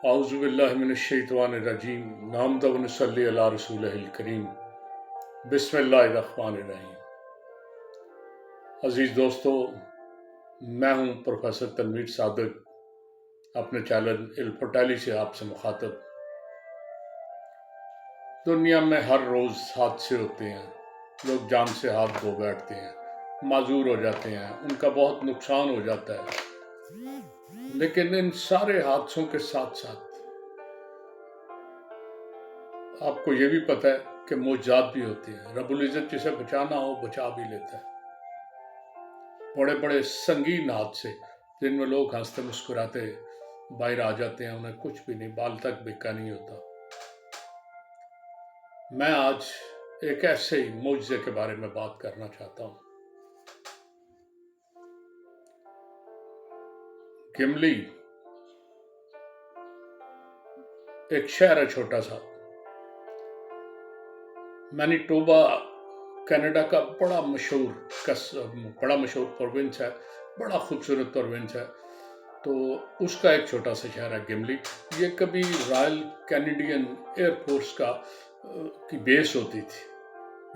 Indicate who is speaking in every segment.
Speaker 1: اعوذ باللہ من الشیطان الرجیم نحمد و نصلی علی رسولہ الکریم بسم اللہ الرحمن الرحیم۔ عزیز دوستو، میں ہوں پروفیسر تنویر صادق، اپنے چینل الفٹیلی سے آپ سے مخاطب۔ دنیا میں ہر روز حادثے ہوتے ہیں، لوگ جان سے ہاتھ دھو بیٹھتے ہیں، معذور ہو جاتے ہیں، ان کا بہت نقصان ہو جاتا ہے۔ لیکن ان سارے حادثوں کے ساتھ ساتھ آپ کو یہ بھی پتہ ہے کہ معجزات بھی ہوتے ہیں۔ رب العزت جسے بچانا ہو بچا بھی لیتا ہے۔ بڑے بڑے سنگین حادثے جن میں لوگ ہنستے مسکراتے باہر آ جاتے ہیں، انہیں کچھ بھی نہیں، بال تک بکا نہیں ہوتا۔ میں آج ایک ایسے ہی معجزے کے بارے میں بات کرنا چاہتا ہوں۔ گملی ایک شہر ہے چھوٹا سا، مینیٹوبا کینیڈا کا بڑا مشہور پروونس ہے، بڑا خوبصورت پروونس ہے۔ تو اس کا ایک چھوٹا سا شہر ہے گملی۔ یہ کبھی رائل کینیڈین ایئر فورس کی بیس ہوتی تھی،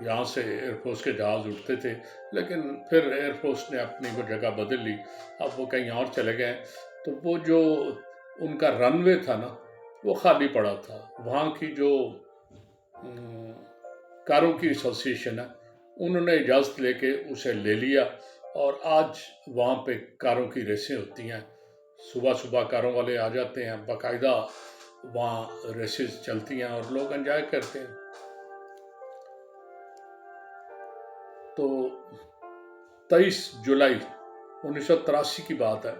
Speaker 1: یہاں سے ایئر فورس کے جہاز اٹھتے تھے، لیکن پھر ایئر فورس نے اپنی وہ جگہ بدل لی، اب وہ کہیں اور چلے گئے۔ تو وہ جو ان کا رن وے تھا نا، وہ خالی پڑا تھا۔ وہاں کی جو کاروں کی ایسوسیشن ہے، انہوں نے اجازت لے کے اسے لے لیا، اور آج وہاں پہ کاروں کی ریسیں ہوتی ہیں۔ صبح صبح کاروں والے آ جاتے ہیں، باقاعدہ وہاں ریسز چلتی ہیں اور لوگ انجوائے کرتے ہیں۔ تو 23 جولائی 1983 کی بات ہے،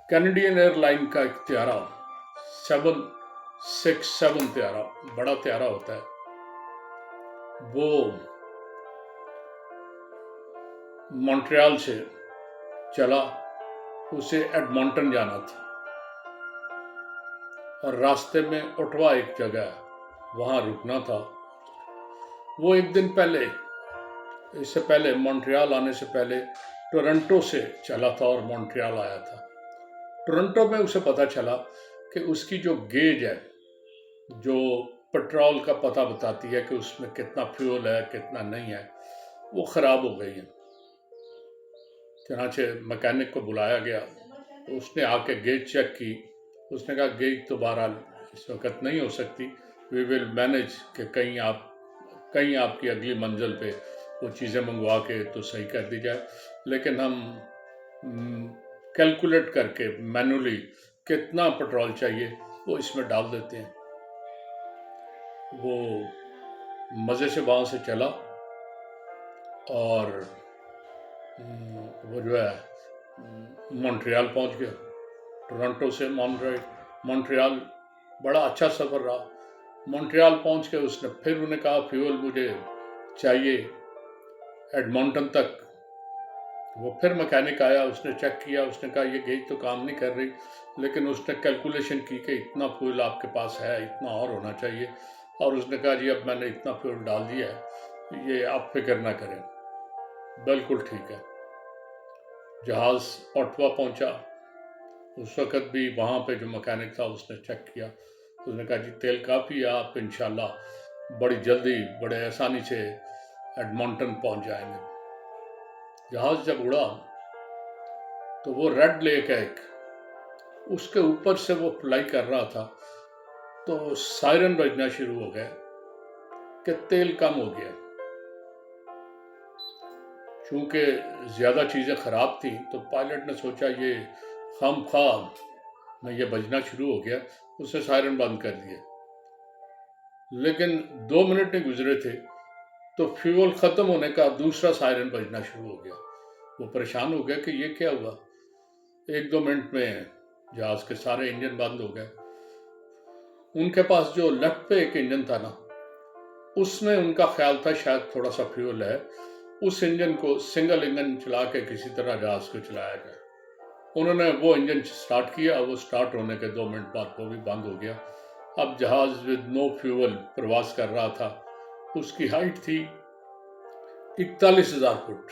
Speaker 1: کینیڈین ایئر لائن کا ایک طیارہ 767 طیارہ، بڑا طیارہ ہوتا ہے، وہ مونٹریال سے چلا، اسے ایڈمونٹن جانا تھا، اور راستے میں اوٹوا ایک جگہ ہے، وہاں رکنا تھا۔ وہ ایک دن پہلے، اس سے پہلے مونٹریال آنے سے پہلے ٹورنٹو سے چلا تھا اور مونٹریال آیا تھا۔ ٹورنٹو میں اسے پتا چلا کہ اس کی جو گیج ہے، جو پٹرول کا پتہ بتاتی ہے کہ اس میں کتنا فیول ہے کتنا نہیں ہے، وہ خراب ہو گئی ہے۔ چنانچہ مکینک کو بلایا گیا، اس نے آ کے گیج چیک کی، اس نے کہا گیج تو بہرحال اس وقت نہیں ہو سکتی، وی ول مینیج، کہ کہیں آپ کی اگلی منزل پہ وہ چیزیں منگوا کے تو صحیح کر دی جائے، لیکن ہم کیلکولیٹ کر کے مینولی کتنا پٹرول چاہیے وہ اس میں ڈال دیتے ہیں۔ وہ مزے سے وہاں سے چلا، اور وہ جو ہے مونٹریال پہنچ گیا۔ ٹورنٹو سے مونٹریال بڑا اچھا سفر رہا۔ مونٹریال پہنچ کے اس نے پھر انہیں کہا فیول مجھے چاہیے ایڈمونٹن تک۔ وہ پھر مکینک آیا، اس نے چیک کیا، اس نے کہا یہ گیج تو کام نہیں کر رہی، لیکن اس نے کیلکولیشن کی کہ اتنا فیول آپ کے پاس ہے، اتنا اور ہونا چاہیے، اور اس نے کہا جی اب میں نے اتنا فیول ڈال دیا ہے، یہ آپ فکر نہ کریں، بالکل ٹھیک ہے۔ جہاز اوٹوا پہنچا، اس وقت بھی وہاں پہ جو مکینک تھا اس نے چیک کیا، اس نے کہا جی تیل کافی ہے، آپ انشاءاللہ بڑی جلدی بڑے آسانی سے ایڈمونٹن پہنچ جائیں گے۔ جہاز جب اڑا تو وہ ریڈ لیک ہے ایک، اس کے اوپر سے وہ فلائی کر رہا تھا، تو سائرن بجنا شروع ہو گئے کہ تیل کم ہو گیا۔ چونکہ زیادہ چیزیں خراب تھیں تو پائلٹ نے سوچا یہ خام خواہ میں یہ بجنا شروع ہو گیا، اس نے سائرن بند کر دیا۔ لیکن 2 منٹ نہیں گزرے تھے تو فیول ختم ہونے کا دوسرا سائرن بجنا شروع ہو گیا۔ وہ پریشان ہو گیا کہ یہ کیا ہوا، 1-2 منٹ میں جہاز کے سارے انجن بند ہو گئے۔ ان کے پاس جو لیفٹ پہ ایک انجن تھا نا، اس میں ان کا خیال تھا شاید تھوڑا سا فیول ہے، اس انجن کو سنگل انجن چلا کے کسی طرح جہاز کو چلایا جائے۔ انہوں نے وہ انجن سٹارٹ کیا، وہ سٹارٹ ہونے کے 2 منٹ بعد وہ بھی بند ہو گیا۔ اب جہاز ود نو فیول پرواز کر رہا تھا، اس کی ہائٹ تھی 41,000 فٹ۔